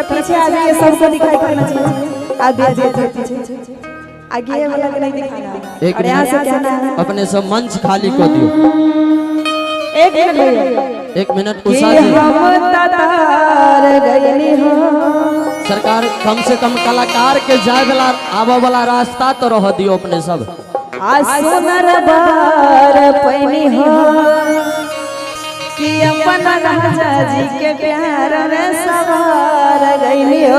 थोड़ा पीछे आ जाइए, सबको दिखाई पड़ना चाहिए। आगे पीछे आगे वाला को नहीं दिखाना। एक और यहाँ से कहना है अपने सब मंच खाली कर दियो। एक मिनट भैया, 1 मिनट उषा जी। सरकार कम से कम कलाकार के जाए वाला आवा वाला रास्ता तो रह दियो अपने सब। सुनर बार पैनी हो कि अपन राजा जी के प्यार में सवार गईनी हो।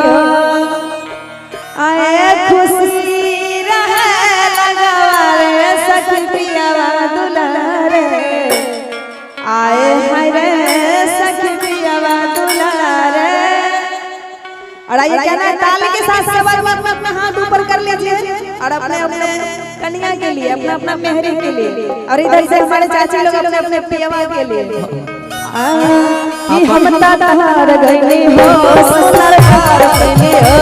आए खुशी रहे लगवारे सखी पियावा दुलारे, आए हाय रे सखी पियावा दुलारे। और आइए कहना ताली के साथ सब अपना हाथ ऊपर कर लीजिए और अपने अपने कन्या के लिए, अपना अपना मेहरी के लिए, और इधर से हमारे चाची लोग अपने अपने पियवा के लिए। कि हम तार गईनी हो सरकार गईनी हो,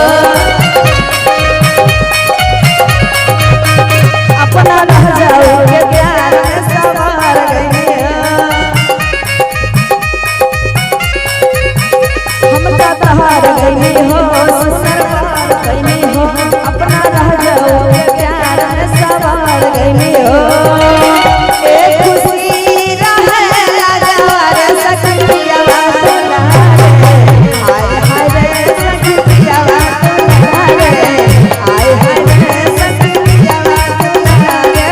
अपना रह जाओ के प्यार में सवार गईनी हो। हम तार गईनी हो सरकार गईनी हो, अपना रह जाओ के प्यार में सवार गईनी हो। एक खुशी रहे राजवार सखी पियावा दुलारे, आए हाय रे सखी पियावा दुलारे, आए हाय रे सखी पियावा दुलारे।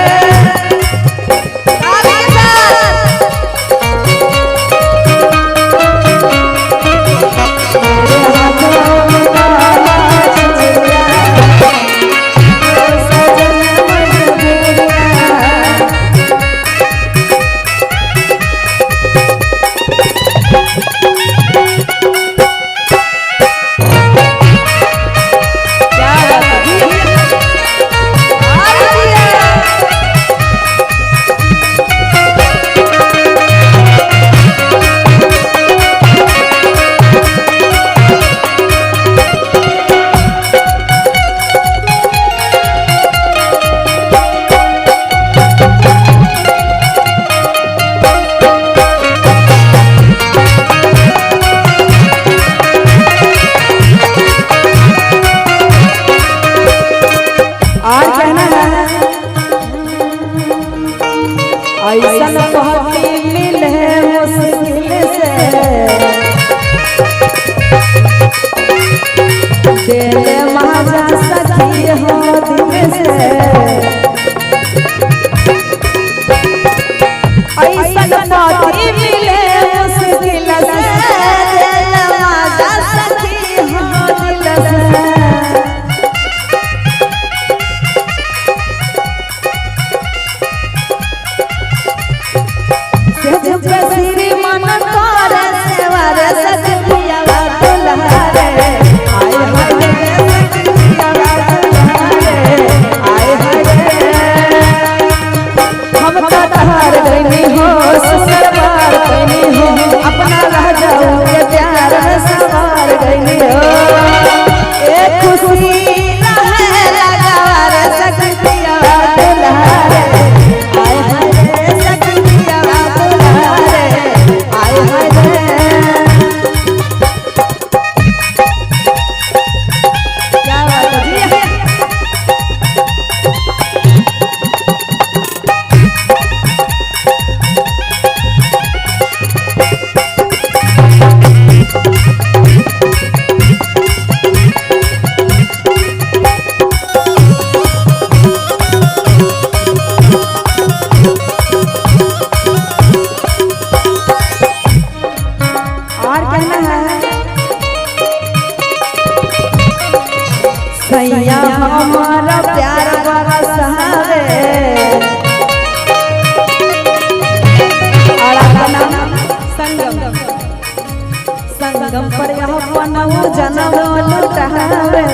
ऐसन पति मिले मुश्किल से, दिल महाजा सखी हो दिल से। ऐसन पति मिले मुश्किल से, दिल महाजा सखी हो दिल से। श्री मन कर सेवार सखी पियावा दुलारे, आए हाय रे सखी पियावा दुलारे, आए हाय रे। हम तार गईनी हो सरकार गईनी हो, अपना रह जाओ के प्यार में सवार गईनी हो। एक खुशी रहे लगार सखी पियावा दुलारे, आए हाय रे सखी पियावा दुलारे, आए हाय रे। क्या बात है जी। और कहना है सैया हमारा प्यार बरसावे, और अपना संगम संगम पर अपन जन्म लुटावे।